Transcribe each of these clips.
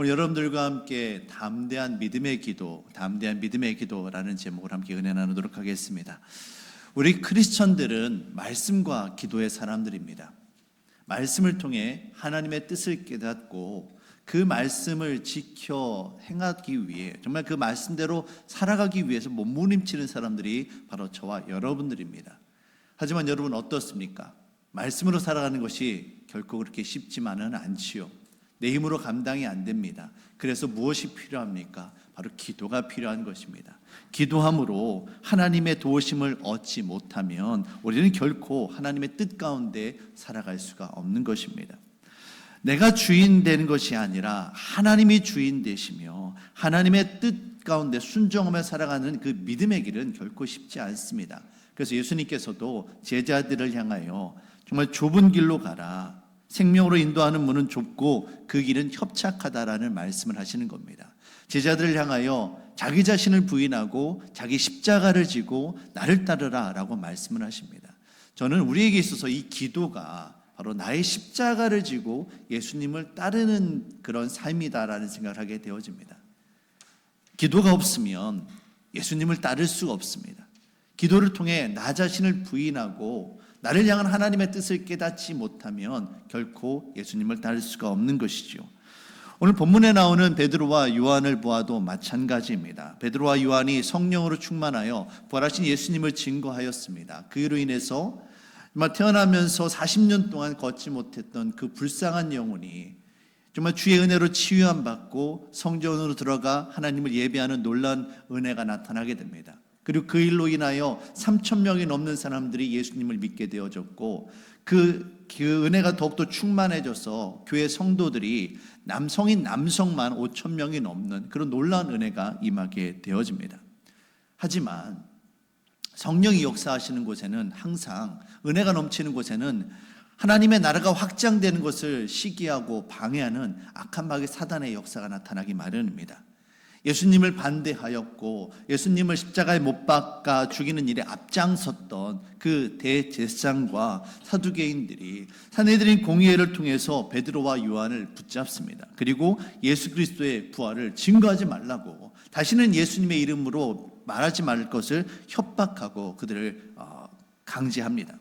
오늘 여러분들과 함께 담대한 믿음의 기도라는 제목을 함께 은혜 나누도록 하겠습니다. 우리 크리스천들은 말씀과 기도의 사람들입니다. 말씀을 통해 하나님의 뜻을 깨닫고 그 말씀을 지켜 행하기 위해, 정말 그 말씀대로 살아가기 위해서 몸부림치는 사람들이 바로 저와 여러분들입니다. 하지만 여러분 어떻습니까? 말씀으로 살아가는 것이 결코 그렇게 쉽지만은 않지요. 내 힘으로 감당이 안 됩니다. 그래서 무엇이 필요합니까? 바로 기도가 필요한 것입니다. 기도함으로 하나님의 도우심을 얻지 못하면 우리는 결코 하나님의 뜻 가운데 살아갈 수가 없는 것입니다. 내가 주인 되는 것이 아니라 하나님이 주인 되시며 하나님의 뜻 가운데 순종하며 살아가는 그 믿음의 길은 결코 쉽지 않습니다. 그래서 예수님께서도 제자들을 향하여 정말 좁은 길로 가라, 생명으로 인도하는 문은 좁고 그 길은 협착하다라는 말씀을 하시는 겁니다. 제자들을 향하여 자기 자신을 부인하고 자기 십자가를 지고 나를 따르라 라고 말씀을 하십니다. 저는 우리에게 있어서 이 기도가 바로 나의 십자가를 지고 예수님을 따르는 그런 삶이다라는 생각을 하게 되어집니다. 기도가 없으면 예수님을 따를 수가 없습니다. 기도를 통해 나 자신을 부인하고 나를 향한 하나님의 뜻을 깨닫지 못하면 결코 예수님을 따를 수가 없는 것이죠. 오늘 본문에 나오는 베드로와 요한을 보아도 마찬가지입니다. 베드로와 요한이 성령으로 충만하여 부활하신 예수님을 증거하였습니다. 그로 인해서 정말 태어나면서 40년 동안 걷지 못했던 그 불쌍한 영혼이 정말 주의 은혜로 치유함 받고 성전으로 들어가 하나님을 예배하는 놀라운 은혜가 나타나게 됩니다. 그리고 그 일로 인하여 3,000명이 넘는 사람들이 예수님을 믿게 되어졌고 그 은혜가 더욱더 충만해져서 교회 성도들이 남성인 남성만 5,000명이 넘는 그런 놀라운 은혜가 임하게 되어집니다. 하지만 성령이 역사하시는 곳에는 항상 은혜가 넘치는 곳에는 하나님의 나라가 확장되는 것을 시기하고 방해하는 악한 마귀 사단의 역사가 나타나기 마련입니다. 예수님을 반대하였고 예수님을 십자가에 못 박아 죽이는 일에 앞장섰던 그 대제사장과 사두개인들이 사내들인 공의회를 통해서 베드로와 요한을 붙잡습니다. 그리고 예수 그리스도의 부활을 증거하지 말라고, 다시는 예수님의 이름으로 말하지 말 것을 협박하고 그들을 강제합니다.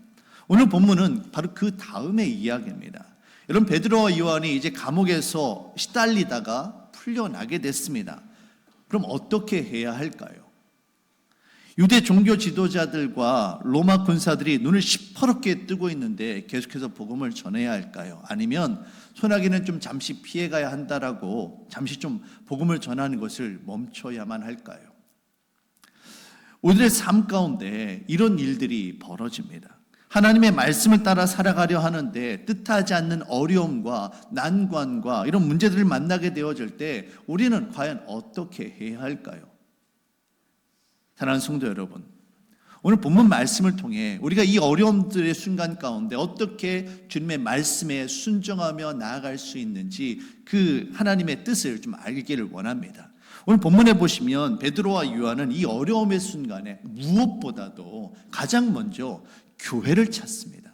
오늘 본문은 바로 그 다음의 이야기입니다. 여러분, 베드로와 요한이 이제 감옥에서 시달리다가 풀려나게 됐습니다. 그럼 어떻게 해야 할까요? 유대 종교 지도자들과 로마 군사들이 눈을 시퍼렇게 뜨고 있는데 계속해서 복음을 전해야 할까요? 아니면 소나기는 좀 잠시 피해가야 한다라고 잠시 좀 복음을 전하는 것을 멈춰야만 할까요? 우리들의 삶 가운데 이런 일들이 벌어집니다. 하나님의 말씀을 따라 살아가려 하는데 뜻하지 않는 어려움과 난관과 이런 문제들을 만나게 되어질 때 우리는 과연 어떻게 해야 할까요? 사랑하는 성도 여러분, 오늘 본문 말씀을 통해 우리가 이 어려움들의 순간 가운데 어떻게 주님의 말씀에 순종하며 나아갈 수 있는지 그 하나님의 뜻을 좀 알기를 원합니다. 오늘 본문에 보시면 베드로와 요한은 이 어려움의 순간에 무엇보다도 가장 먼저 교회를 찾습니다.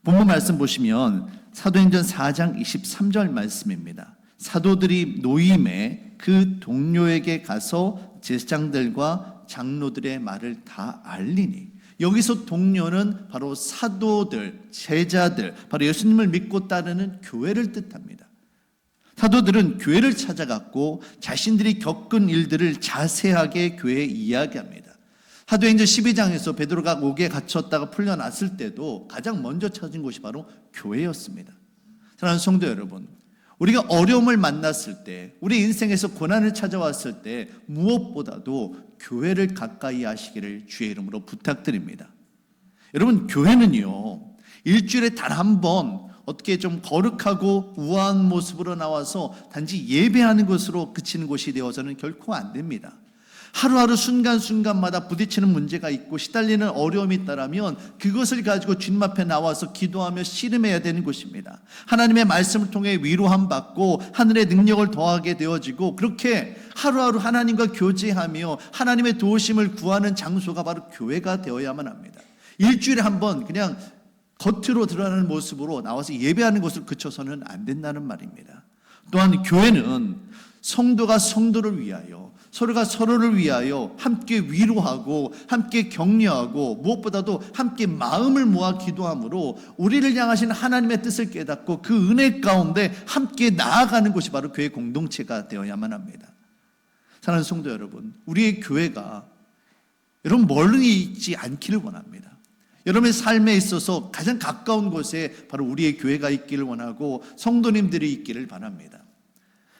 본문 말씀 보시면 사도행전 4장 23절 말씀입니다. 사도들이 노임에 그 동료에게 가서 제사장들과 장로들의 말을 다 알리니, 여기서 동료는 바로 사도들, 제자들, 바로 예수님을 믿고 따르는 교회를 뜻합니다. 사도들은 교회를 찾아갔고 자신들이 겪은 일들을 자세하게 교회에 이야기합니다. 사도행전 12장에서 베드로가 옥에 갇혔다가 풀려났을 때도 가장 먼저 찾은 곳이 바로 교회였습니다. 사랑하는 성도 여러분, 우리가 어려움을 만났을 때, 우리 인생에서 고난을 찾아왔을 때 무엇보다도 교회를 가까이 하시기를 주의 이름으로 부탁드립니다. 여러분, 교회는요, 일주일에 단 한 번 어떻게 좀 거룩하고 우아한 모습으로 나와서 단지 예배하는 것으로 그치는 곳이 되어서는 결코 안 됩니다. 하루하루 순간순간마다 부딪히는 문제가 있고 시달리는 어려움이 있다면 그것을 가지고 주님 앞에 나와서 기도하며 씨름해야 되는 것입니다. 하나님의 말씀을 통해 위로함 받고 하늘의 능력을 더하게 되어지고 그렇게 하루하루 하나님과 교제하며 하나님의 도우심을 구하는 장소가 바로 교회가 되어야만 합니다. 일주일에 한 번 그냥 겉으로 드러나는 모습으로 나와서 예배하는 것을 그쳐서는 안 된다는 말입니다. 또한 교회는 성도가 성도를 위하여, 서로가 서로를 위하여 함께 위로하고 함께 격려하고 무엇보다도 함께 마음을 모아 기도함으로 우리를 향하신 하나님의 뜻을 깨닫고 그 은혜 가운데 함께 나아가는 것이 바로 교회 공동체가 되어야만 합니다. 사랑하는 성도 여러분, 우리의 교회가 여러분 멀리 있지 않기를 원합니다. 여러분의 삶에 있어서 가장 가까운 곳에 바로 우리의 교회가 있기를 원하고 성도님들이 있기를 바랍니다.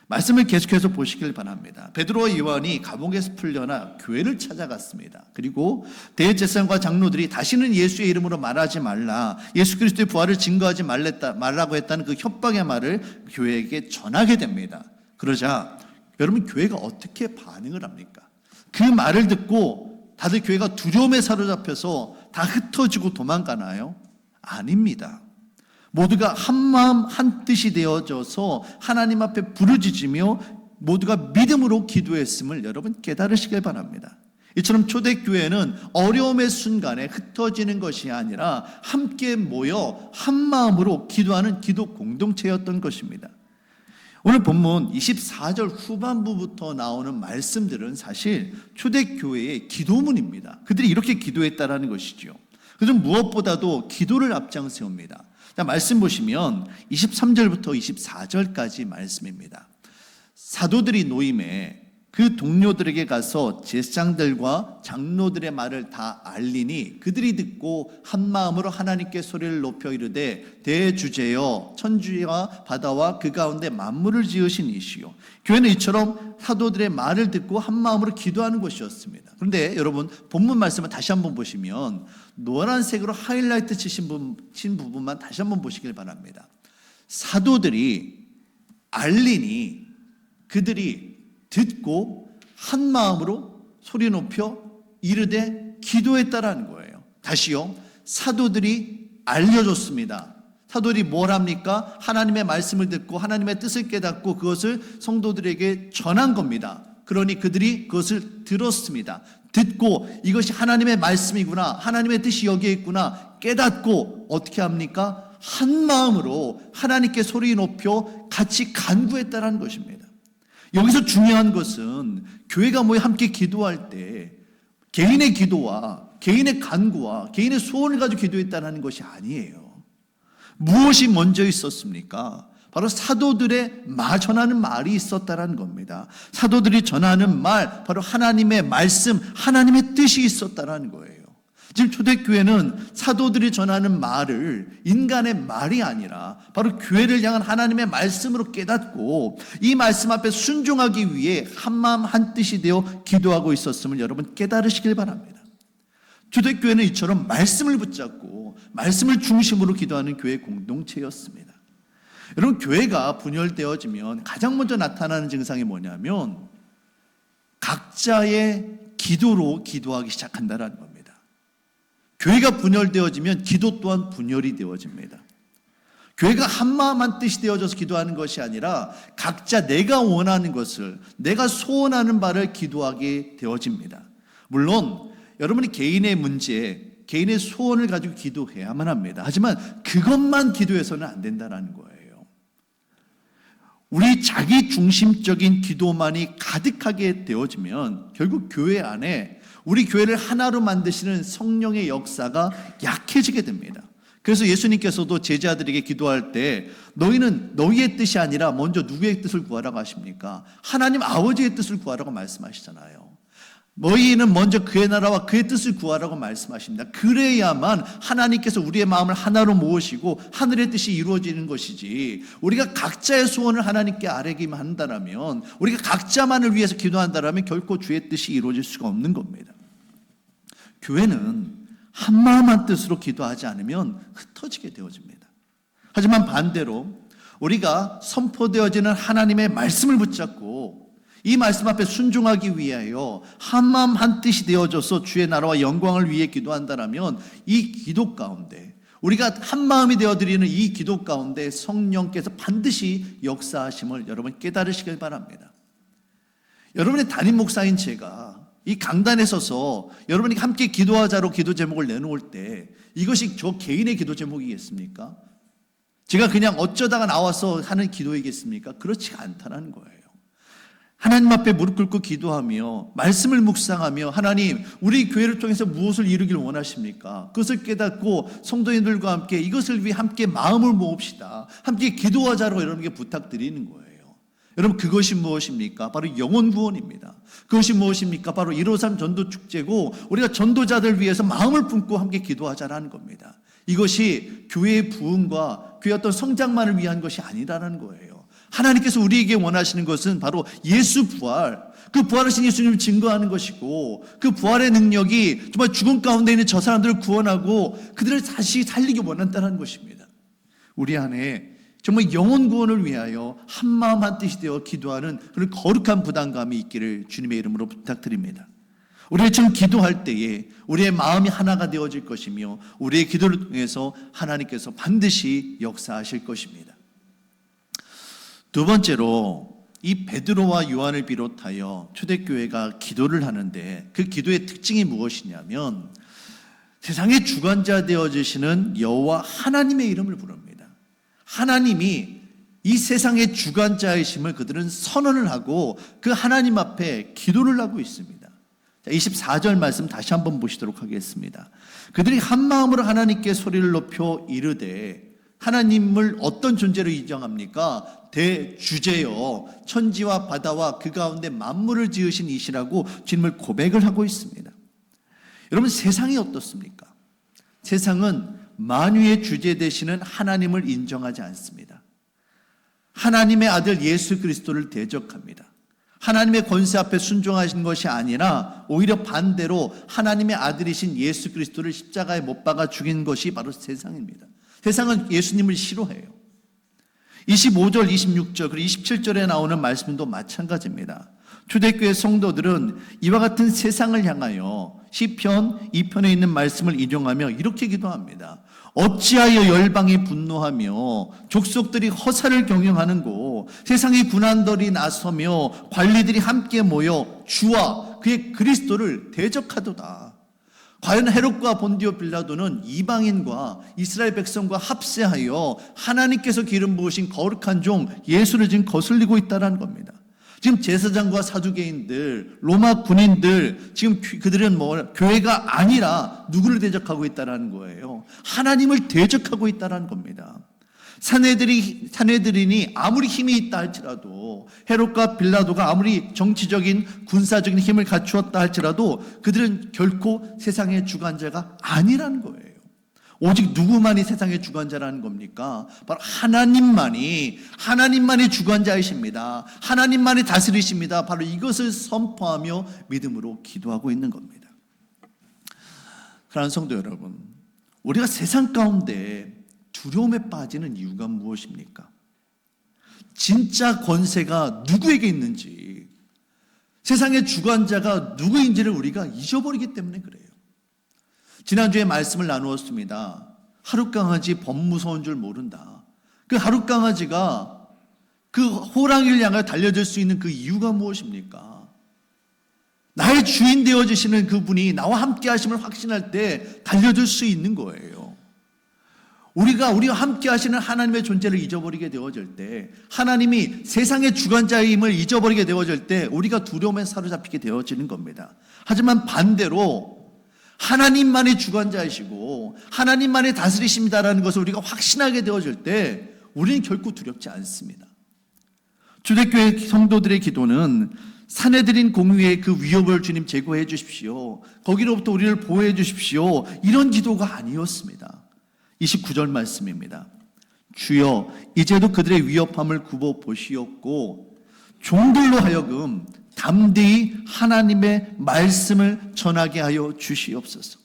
말씀을 계속해서 보시길 바랍니다. 베드로와 요한이 감옥에서 풀려나 교회를 찾아갔습니다. 그리고 대제사장과 장로들이 다시는 예수의 이름으로 말하지 말라, 예수 그리스도의 부활을 증거하지 말라고 했다는 그 협박의 말을 교회에게 전하게 됩니다. 그러자 여러분 교회가 어떻게 반응을 합니까? 그 말을 듣고 다들 교회가 두려움에 사로잡혀서 다 흩어지고 도망가나요? 아닙니다. 모두가 한마음 한뜻이 되어져서 하나님 앞에 부르짖으며 모두가 믿음으로 기도했음을 여러분 깨달으시길 바랍니다. 이처럼 초대교회는 어려움의 순간에 흩어지는 것이 아니라 함께 모여 한마음으로 기도하는 기도 공동체였던 것입니다. 오늘 본문 24절 후반부부터 나오는 말씀들은 사실 초대교회의 기도문입니다. 그들이 이렇게 기도했다라는 것이죠. 그래서 무엇보다도 기도를 앞장세웁니다. 자, 말씀 보시면 23절부터 24절까지 말씀입니다. 사도들이 노임에 그 동료들에게 가서 제사장들과 장로들의 말을 다 알리니 그들이 듣고 한 마음으로 하나님께 소리를 높여 이르되 대주제여 천지와 바다와 그 가운데 만물을 지으신 이시요. 교회는 이처럼 사도들의 말을 듣고 한 마음으로 기도하는 것이었습니다. 그런데 여러분 본문 말씀을 다시 한번 보시면 노란색으로 하이라이트 친 부분만 다시 한번 보시길 바랍니다. 사도들이 알리니 그들이 듣고 한 마음으로 소리 높여 이르되 기도했다라는 거예요. 다시요. 사도들이 알려줬습니다. 사도들이 뭘 합니까? 하나님의 말씀을 듣고 하나님의 뜻을 깨닫고 그것을 성도들에게 전한 겁니다. 그러니 그들이 그것을 들었습니다. 듣고 이것이 하나님의 말씀이구나, 하나님의 뜻이 여기에 있구나 깨닫고 어떻게 합니까? 한 마음으로 하나님께 소리 높여 같이 간구했다라는 것입니다. 여기서 중요한 것은 교회가 모여 함께 기도할 때 개인의 기도와 개인의 간구와 개인의 소원을 가지고 기도했다는 것이 아니에요. 무엇이 먼저 있었습니까? 바로 사도들의 전하는 말이 있었다는 겁니다. 사도들이 전하는 말, 바로 하나님의 말씀, 하나님의 뜻이 있었다는 거예요. 지금 초대교회는 사도들이 전하는 말을 인간의 말이 아니라 바로 교회를 향한 하나님의 말씀으로 깨닫고 이 말씀 앞에 순종하기 위해 한마음 한뜻이 되어 기도하고 있었음을 여러분 깨달으시길 바랍니다. 초대교회는 이처럼 말씀을 붙잡고 말씀을 중심으로 기도하는 교회 공동체였습니다. 여러분 교회가 분열되어지면 가장 먼저 나타나는 증상이 뭐냐면 각자의 기도로 기도하기 시작한다는 겁니다. 교회가 분열되어지면 기도 또한 분열이 되어집니다. 교회가 한마음 한뜻이 되어져서 기도하는 것이 아니라 각자 내가 원하는 것을, 내가 소원하는 바를 기도하게 되어집니다. 물론 여러분이 개인의 문제, 개인의 소원을 가지고 기도해야만 합니다. 하지만 그것만 기도해서는 안 된다는 거예요. 우리 자기 중심적인 기도만이 가득하게 되어지면 결국 교회 안에 우리 교회를 하나로 만드시는 성령의 역사가 약해지게 됩니다. 그래서 예수님께서도 제자들에게 기도할 때 너희는 너희의 뜻이 아니라 먼저 누구의 뜻을 구하라고 하십니까? 하나님 아버지의 뜻을 구하라고 말씀하시잖아요. 너희는 먼저 그의 나라와 그의 뜻을 구하라고 말씀하십니다. 그래야만 하나님께서 우리의 마음을 하나로 모으시고 하늘의 뜻이 이루어지는 것이지, 우리가 각자의 소원을 하나님께 아뢰기만 한다면, 우리가 각자만을 위해서 기도한다면 결코 주의 뜻이 이루어질 수가 없는 겁니다. 교회는 한마음 한뜻으로 기도하지 않으면 흩어지게 되어집니다. 하지만 반대로 우리가 선포되어지는 하나님의 말씀을 붙잡고 이 말씀 앞에 순종하기 위하여 한마음 한뜻이 되어져서 주의 나라와 영광을 위해 기도한다면 이 기도 가운데, 우리가 한마음이 되어드리는 이 기도 가운데 성령께서 반드시 역사하심을 여러분 깨달으시길 바랍니다. 여러분의 담임 목사인 제가 이 강단에 서서 여러분이 함께 기도하자로 기도 제목을 내놓을 때 이것이 저 개인의 기도 제목이겠습니까? 제가 그냥 어쩌다가 나와서 하는 기도이겠습니까? 그렇지가 않다는 거예요. 하나님 앞에 무릎 꿇고 기도하며 말씀을 묵상하며 하나님 우리 교회를 통해서 무엇을 이루길 원하십니까? 그것을 깨닫고 성도님들과 함께 이것을 위해 함께 마음을 모읍시다. 함께 기도하자고 여러분께 부탁드리는 거예요. 여러분 그것이 무엇입니까? 바로 영혼 구원입니다. 그것이 무엇입니까? 바로 153 전도 축제고 우리가 전도자들 위해서 마음을 품고 함께 기도하자라는 겁니다. 이것이 교회의 부흥과 교회의 어떤 성장만을 위한 것이 아니라는 거예요. 하나님께서 우리에게 원하시는 것은 바로 예수 부활, 그 부활하신 예수님을 증거하는 것이고 그 부활의 능력이 정말 죽음 가운데 있는 저 사람들을 구원하고 그들을 다시 살리기 원한다는 것입니다. 우리 안에 정말 영혼 구원을 위하여 한마음 한뜻이 되어 기도하는 그런 거룩한 부담감이 있기를 주님의 이름으로 부탁드립니다. 우리가 지금 기도할 때에 우리의 마음이 하나가 되어질 것이며 우리의 기도를 통해서 하나님께서 반드시 역사하실 것입니다. 두 번째로 이 베드로와 요한을 비롯하여 초대교회가 기도를 하는데 그 기도의 특징이 무엇이냐면 세상의 주관자 되어주시는 여호와 하나님의 이름을 부릅니다. 하나님이 이 세상의 주관자이심을 그들은 선언을 하고 그 하나님 앞에 기도를 하고 있습니다. 24절 말씀 다시 한번 보시도록 하겠습니다. 그들이 한 마음으로 하나님께 소리를 높여 이르되 하나님을 어떤 존재로 인정합니까? 대주제요 천지와 바다와 그 가운데 만물을 지으신 이시라고 주님을 고백을 하고 있습니다. 여러분 세상이 어떻습니까? 세상은 만유의 주제 되시는 하나님을 인정하지 않습니다. 하나님의 아들 예수 그리스도를 대적합니다. 하나님의 권세 앞에 순종하신 것이 아니라 오히려 반대로 하나님의 아들이신 예수 그리스도를 십자가에 못 박아 죽인 것이 바로 세상입니다. 세상은 예수님을 싫어해요. 25절, 26절, 그리고 27절에 나오는 말씀도 마찬가지입니다. 초대교회 성도들은 이와 같은 세상을 향하여 시편 2편에 있는 말씀을 인용하며 이렇게 기도합니다. 어찌하여 열방이 분노하며 족속들이 허사를 경영하는고 세상의 군관들이 나서며 관리들이 함께 모여 주와 그의 그리스도를 대적하도다. 과연 헤롯과 본디오 빌라도는 이방인과 이스라엘 백성과 합세하여 하나님께서 기름 부으신 거룩한 종 예수를 지금 거슬리고 있다는 겁니다. 지금 제사장과 사두개인들, 로마 군인들 지금 그들은 교회가 아니라 누구를 대적하고 있다는 거예요. 하나님을 대적하고 있다는 겁니다. 산헤드린이 아무리 힘이 있다 할지라도 헤롯과 빌라도가 아무리 정치적인 군사적인 힘을 갖추었다 할지라도 그들은 결코 세상의 주관자가 아니라는 거예요. 오직 누구만이 세상의 주관자라는 겁니까? 바로 하나님만이 주관자이십니다. 하나님만이 다스리십니다. 바로 이것을 선포하며 믿음으로 기도하고 있는 겁니다. 사랑하는 성도 여러분, 우리가 세상 가운데 두려움에 빠지는 이유가 무엇입니까? 진짜 권세가 누구에게 있는지, 세상의 주관자가 누구인지를 우리가 잊어버리기 때문에 그래요. 지난주에 말씀을 나누었습니다. 하룻강아지 범 무서운 줄 모른다. 그 하룻강아지가 그 호랑이를 향해 달려들 수 있는 그 이유가 무엇입니까? 나의 주인 되어주시는 그분이 나와 함께 하심을 확신할 때 달려들 수 있는 거예요. 우리와 함께 하시는 하나님의 존재를 잊어버리게 되어질 때, 하나님이 세상의 주관자임을 잊어버리게 되어질 때 우리가 두려움에 사로잡히게 되어지는 겁니다. 하지만 반대로 하나님만이 주관자이시고 하나님만이 다스리십니다라는 것을 우리가 확신하게 되어질 때 우리는 결코 두렵지 않습니다. 초대교회 성도들의 기도는 산헤드린 공의의 그 위협을 주님 제거해 주십시오, 거기로부터 우리를 보호해 주십시오, 이런 기도가 아니었습니다. 29절 말씀입니다. 주여 이제도 그들의 위협함을 굽어 보시옵고 종들로 하여금 담대히 하나님의 말씀을 전하게 하여 주시옵소서.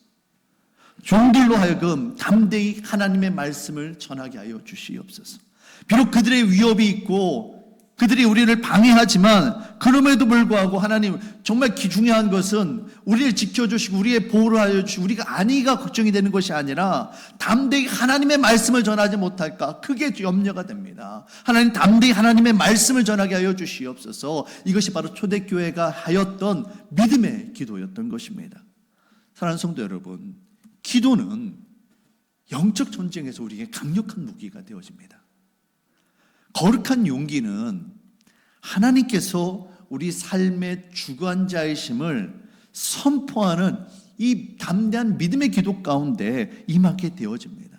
종들로 하여금 담대히 하나님의 말씀을 전하게 하여 주시옵소서. 비록 그들의 위협이 있고 그들이 우리를 방해하지만 그럼에도 불구하고 하나님, 정말 중요한 것은 우리를 지켜주시고 우리의 보호를 하여 주시고 우리가 안위가 걱정이 되는 것이 아니라 담대히 하나님의 말씀을 전하지 못할까, 그게 염려가 됩니다. 하나님, 담대히 하나님의 말씀을 전하게 하여 주시옵소서. 이것이 바로 초대교회가 하였던 믿음의 기도였던 것입니다. 사랑하는 성도 여러분, 기도는 영적 전쟁에서 우리에게 강력한 무기가 되어집니다. 거룩한 용기는 하나님께서 우리 삶의 주관자이심을 선포하는 이 담대한 믿음의 기도 가운데 임하게 되어집니다.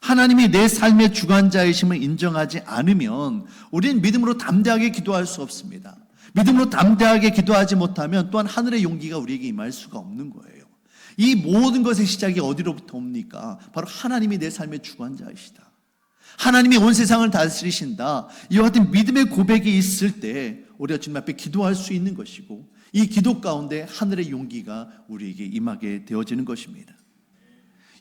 하나님이 내 삶의 주관자이심을 인정하지 않으면 우리는 믿음으로 담대하게 기도할 수 없습니다. 믿음으로 담대하게 기도하지 못하면 또한 하늘의 용기가 우리에게 임할 수가 없는 거예요. 이 모든 것의 시작이 어디로부터 옵니까? 바로 하나님이 내 삶의 주관자이시다. 하나님이 온 세상을 다스리신다. 이와 같은 믿음의 고백이 있을 때 우리가 주님 앞에 기도할 수 있는 것이고, 이 기도 가운데 하늘의 용기가 우리에게 임하게 되어지는 것입니다.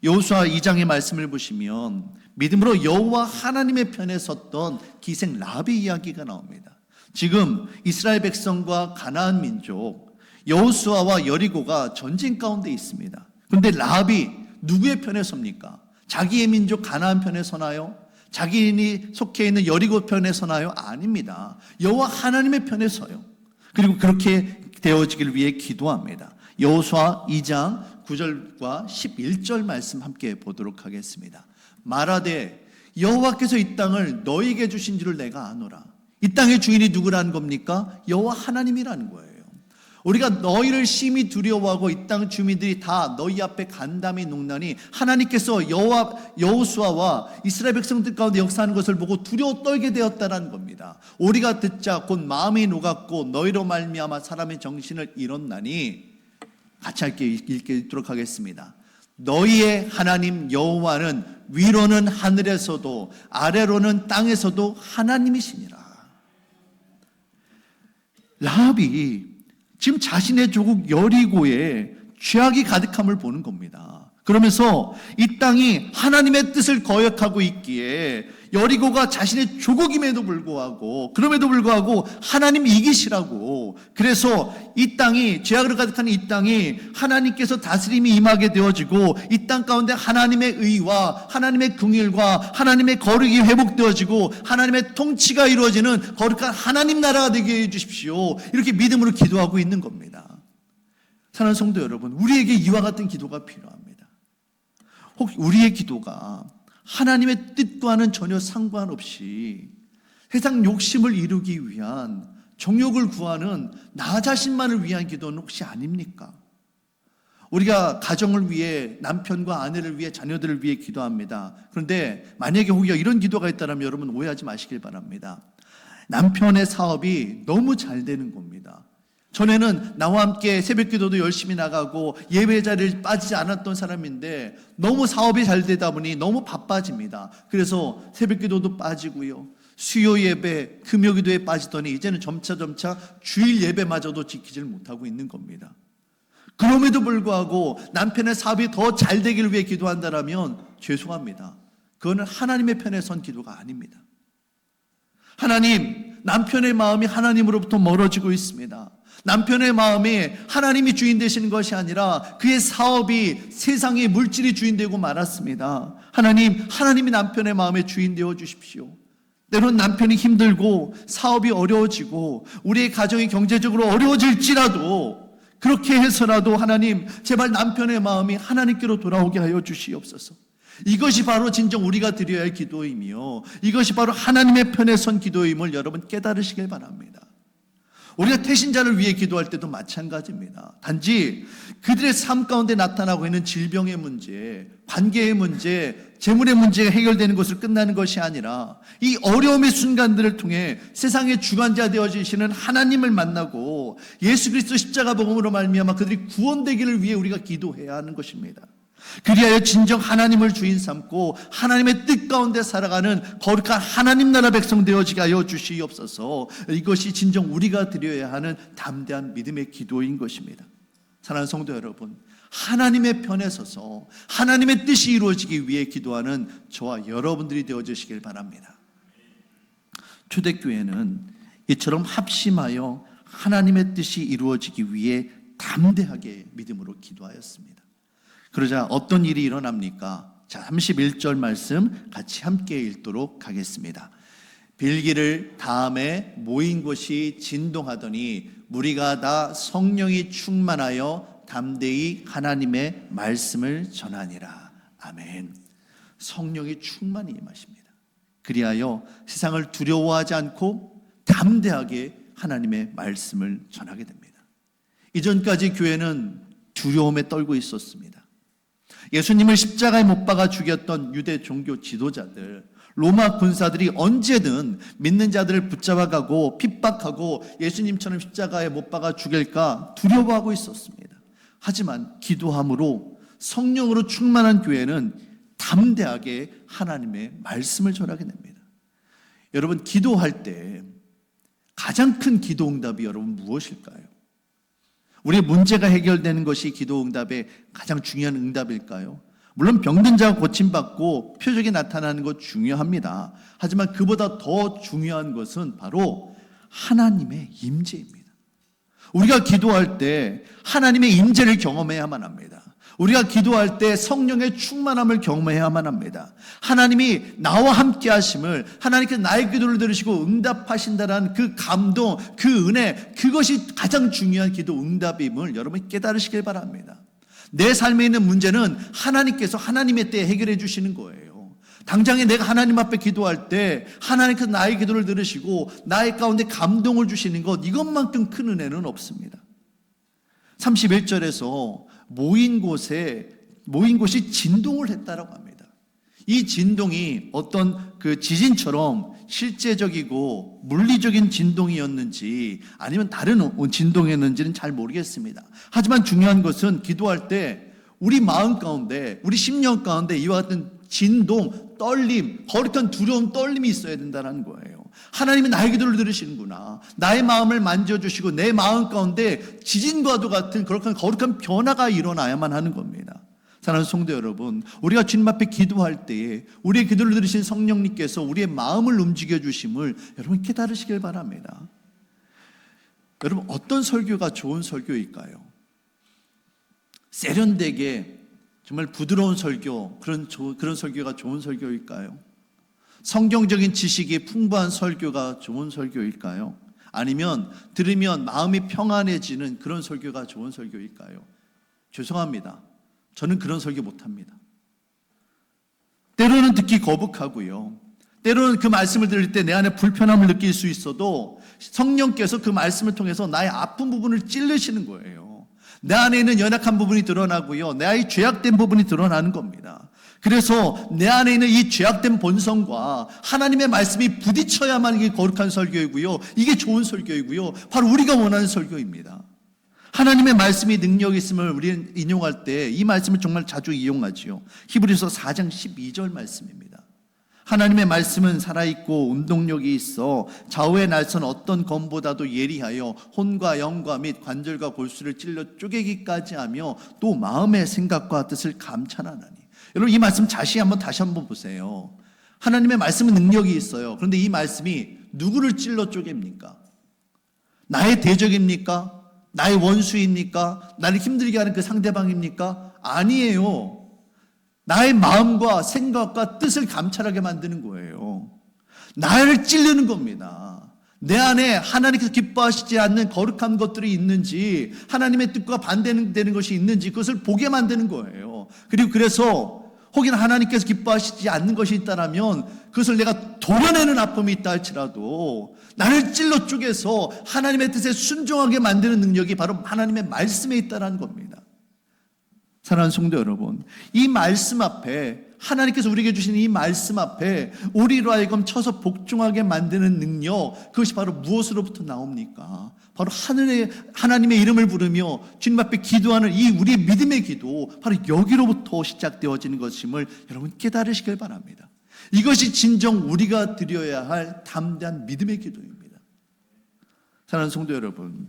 여호수아 2장의 말씀을 보시면 믿음으로 여호와 하나님의 편에 섰던 기생 라합의 이야기가 나옵니다. 지금 이스라엘 백성과 가나안 민족 여호수아와 여리고가 전쟁 가운데 있습니다. 그런데 라합이 누구의 편에 섭니까? 자기의 민족 가나안 편에 서나요? 자기인이 속해 있는 여리고 편에 서나요? 아닙니다. 여호와 하나님의 편에 서요. 그리고 그렇게 되어지길 위해 기도합니다. 여호수아 2장 9절과 11절 말씀 함께 보도록 하겠습니다. 말하되 여호와께서 이 땅을 너희에게 주신 줄을 내가 아노라. 이 땅의 주인이 누구라는 겁니까? 여호와 하나님이라는 거예요. 우리가 너희를 심히 두려워하고 이 땅 주민들이 다 너희 앞에 간담이 녹나니 하나님께서 여호수아와 이스라엘 백성들 가운데 역사하는 것을 보고 두려워 떨게 되었다는 겁니다. 우리가 듣자 곧 마음이 녹았고 너희로 말미암아 사람의 정신을 잃었나니, 같이 함께 읽도록 하겠습니다. 너희의 하나님 여호와는 위로는 하늘에서도 아래로는 땅에서도 하나님이시니라. 라합이 지금 자신의 조국 여리고에 죄악이 가득함을 보는 겁니다. 그러면서 이 땅이 하나님의 뜻을 거역하고 있기에 여리고가 자신의 조국임에도 불구하고, 그럼에도 불구하고 하나님 이기시라고, 그래서 이 땅이, 죄악으로 가득한 이 땅이 하나님께서 다스림이 임하게 되어지고 이 땅 가운데 하나님의 의와 하나님의 긍휼과 하나님의 거룩이 회복되어지고 하나님의 통치가 이루어지는 거룩한 하나님 나라가 되게 해주십시오. 이렇게 믿음으로 기도하고 있는 겁니다. 사랑하는 성도 여러분, 우리에게 이와 같은 기도가 필요합니다. 혹 우리의 기도가 하나님의 뜻과는 전혀 상관없이 세상 욕심을 이루기 위한, 정욕을 구하는 나 자신만을 위한 기도는 혹시 아닙니까? 우리가 가정을 위해, 남편과 아내를 위해, 자녀들을 위해 기도합니다. 그런데 만약에 혹여 이런 기도가 있다면 여러분 오해하지 마시길 바랍니다. 남편의 사업이 너무 잘 되는 겁니다. 전에는 나와 함께 새벽기도도 열심히 나가고 예배 자리를 빠지지 않았던 사람인데 너무 사업이 잘 되다 보니 너무 바빠집니다. 그래서 새벽기도도 빠지고요, 수요 예배, 금요기도에 빠지더니 이제는 점차 주일 예배마저도 지키질 못하고 있는 겁니다. 그럼에도 불구하고 남편의 사업이 더 잘 되기를 위해 기도한다면 죄송합니다. 그거는 하나님의 편에 선 기도가 아닙니다. 하나님, 남편의 마음이 하나님으로부터 멀어지고 있습니다. 남편의 마음이 하나님이 주인 되시는 것이 아니라 그의 사업이, 세상의 물질이 주인 되고 말았습니다. 하나님, 하나님이 남편의 마음의 주인 되어 주십시오. 때론 남편이 힘들고 사업이 어려워지고 우리의 가정이 경제적으로 어려워질지라도, 그렇게 해서라도 하나님, 제발 남편의 마음이 하나님께로 돌아오게 하여 주시옵소서. 이것이 바로 진정 우리가 드려야 할 기도이며 이것이 바로 하나님의 편에 선 기도임을 여러분 깨달으시길 바랍니다. 우리가 태신자를 위해 기도할 때도 마찬가지입니다. 단지 그들의 삶 가운데 나타나고 있는 질병의 문제, 관계의 문제, 재물의 문제가 해결되는 것으로 끝나는 것이 아니라 이 어려움의 순간들을 통해 세상의 주관자 되어지시는 하나님을 만나고 예수 그리스도 십자가 복음으로 말미암아 그들이 구원되기를 위해 우리가 기도해야 하는 것입니다. 그리하여 진정 하나님을 주인 삼고 하나님의 뜻 가운데 살아가는 거룩한 하나님 나라 백성 되어지게 하여 주시옵소서. 이것이 진정 우리가 드려야 하는 담대한 믿음의 기도인 것입니다. 사랑하는 성도 여러분, 하나님의 편에 서서 하나님의 뜻이 이루어지기 위해 기도하는 저와 여러분들이 되어주시길 바랍니다. 초대교회는 이처럼 합심하여 하나님의 뜻이 이루어지기 위해 담대하게 믿음으로 기도하였습니다. 그러자 어떤 일이 일어납니까? 자, 31절 말씀 같이 함께 읽도록 하겠습니다. 빌기를 다음에 모인 곳이 진동하더니 무리가 다 성령이 충만하여 담대히 하나님의 말씀을 전하니라. 아멘. 성령의 충만이 임하십니다. 그리하여 세상을 두려워하지 않고 담대하게 하나님의 말씀을 전하게 됩니다. 이전까지 교회는 두려움에 떨고 있었습니다. 예수님을 십자가에 못 박아 죽였던 유대 종교 지도자들, 로마 군사들이 언제든 믿는 자들을 붙잡아가고 핍박하고 예수님처럼 십자가에 못 박아 죽일까 두려워하고 있었습니다. 하지만 기도함으로 성령으로 충만한 교회는 담대하게 하나님의 말씀을 전하게 됩니다. 여러분, 기도할 때 가장 큰 기도 응답이 여러분 무엇일까요? 우리의 문제가 해결되는 것이 기도 응답의 가장 중요한 응답일까요? 물론 병든 자가 고침받고 표적이 나타나는 것 중요합니다. 하지만 그보다 더 중요한 것은 바로 하나님의 임재입니다. 우리가 기도할 때 하나님의 임재를 경험해야만 합니다. 우리가 기도할 때 성령의 충만함을 경험해야만 합니다. 하나님이 나와 함께 하심을, 하나님께서 나의 기도를 들으시고 응답하신다는 그 감동, 그 은혜, 그것이 가장 중요한 기도 응답임을 여러분이 깨달으시길 바랍니다. 내 삶에 있는 문제는 하나님께서 하나님의 때에 해결해 주시는 거예요. 당장에 내가 하나님 앞에 기도할 때 하나님께서 나의 기도를 들으시고 나의 가운데 감동을 주시는 것, 이것만큼 큰 은혜는 없습니다. 31절에서 모인 곳이 진동을 했다라고 합니다. 이 진동이 어떤 그 지진처럼 실제적이고 물리적인 진동이었는지 아니면 다른 진동이었는지는 잘 모르겠습니다. 하지만 중요한 것은 기도할 때 우리 마음 가운데, 우리 심령 가운데 이와 같은 진동, 떨림, 거룩한 두려움, 떨림이 있어야 된다는 거예요. 하나님이 나의 기도를 들으시는구나. 나의 마음을 만져주시고 내 마음 가운데 지진과도 같은 거룩한 변화가 일어나야만 하는 겁니다. 사랑하는 성도 여러분, 우리가 주님 앞에 기도할 때에 우리의 기도를 들으신 성령님께서 우리의 마음을 움직여 주심을 여러분 깨달으시길 바랍니다. 여러분, 어떤 설교가 좋은 설교일까요? 세련되게 정말 부드러운 설교, 그런 설교가 좋은 설교일까요? 성경적인 지식이 풍부한 설교가 좋은 설교일까요? 아니면 들으면 마음이 평안해지는 그런 설교가 좋은 설교일까요? 죄송합니다. 저는 그런 설교 못합니다. 때로는 듣기 거북하고요. 때로는 그 말씀을 들을 때 내 안에 불편함을 느낄 수 있어도 성령께서 그 말씀을 통해서 나의 아픈 부분을 찔르시는 거예요. 내 안에 있는 연약한 부분이 드러나고요. 내 안에 죄악된 부분이 드러나는 겁니다. 그래서 내 안에 있는 이 죄악된 본성과 하나님의 말씀이 부딪혀야만 이게 거룩한 설교이고요. 이게 좋은 설교이고요. 바로 우리가 원하는 설교입니다. 하나님의 말씀이 능력이 있음을 우리는 인용할 때 이 말씀을 정말 자주 이용하지요. 히브리서 4장 12절 말씀입니다. 하나님의 말씀은 살아있고 운동력이 있어 좌우의 날선 어떤 검보다도 예리하여 혼과 영과 및 관절과 골수를 찔러 쪼개기까지 하며 또 마음의 생각과 뜻을 감찰하나니. 여러분, 이 말씀 다시 한번 보세요. 하나님의 말씀은 능력이 있어요. 그런데 이 말씀이 누구를 찔러 쪼갭니까? 나의 대적입니까? 나의 원수입니까? 나를 힘들게 하는 그 상대방입니까? 아니에요. 나의 마음과 생각과 뜻을 감찰하게 만드는 거예요. 나를 찌르는 겁니다. 내 안에 하나님께서 기뻐하시지 않는 거룩한 것들이 있는지, 하나님의 뜻과 반대되는 것이 있는지 그것을 보게 만드는 거예요. 그리고 그래서 혹여나 하나님께서 기뻐하시지 않는 것이 있다면 그것을 내가 도려내는 아픔이 있다 할지라도 나를 찔러 쪼개서 하나님의 뜻에 순종하게 만드는 능력이 바로 하나님의 말씀에 있다는 겁니다. 사랑하는 성도 여러분, 이 말씀 앞에, 하나님께서 우리에게 주신 이 말씀 앞에 우리로 하여금 쳐서 복종하게 만드는 능력, 그것이 바로 무엇으로부터 나옵니까? 바로 하나님의 이름을 부르며 주님 앞에 기도하는 이 우리의 믿음의 기도, 바로 여기로부터 시작되어지는 것임을 여러분 깨달으시길 바랍니다. 이것이 진정 우리가 드려야 할 담대한 믿음의 기도입니다. 사랑하는 성도 여러분,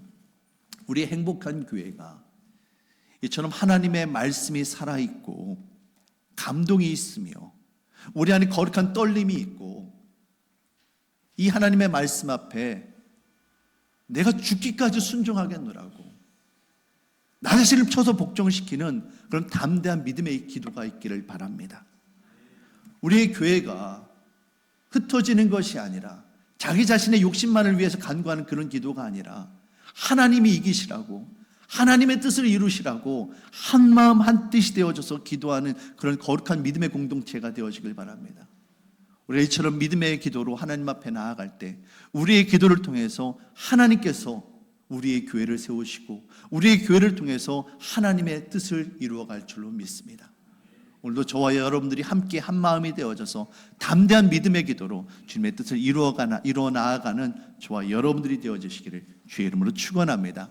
우리의 행복한 교회가 이처럼 하나님의 말씀이 살아있고 감동이 있으며 우리 안에 거룩한 떨림이 있고 이 하나님의 말씀 앞에 내가 죽기까지 순종하겠노라고 나 자신을 쳐서 복종시키는 그런 담대한 믿음의 기도가 있기를 바랍니다. 우리의 교회가 흩어지는 것이 아니라 자기 자신의 욕심만을 위해서 간구하는 그런 기도가 아니라 하나님이 이기시라고, 하나님의 뜻을 이루시라고 한 마음 한 뜻이 되어져서 기도하는 그런 거룩한 믿음의 공동체가 되어지길 바랍니다. 우리 이처럼 믿음의 기도로 하나님 앞에 나아갈 때 우리의 기도를 통해서 하나님께서 우리의 교회를 세우시고 우리의 교회를 통해서 하나님의 뜻을 이루어갈 줄로 믿습니다. 오늘도 저와 여러분들이 함께 한 마음이 되어져서 담대한 믿음의 기도로 주님의 뜻을 이루어 나아가는 저와 여러분들이 되어지시기를 주의 이름으로 축원합니다.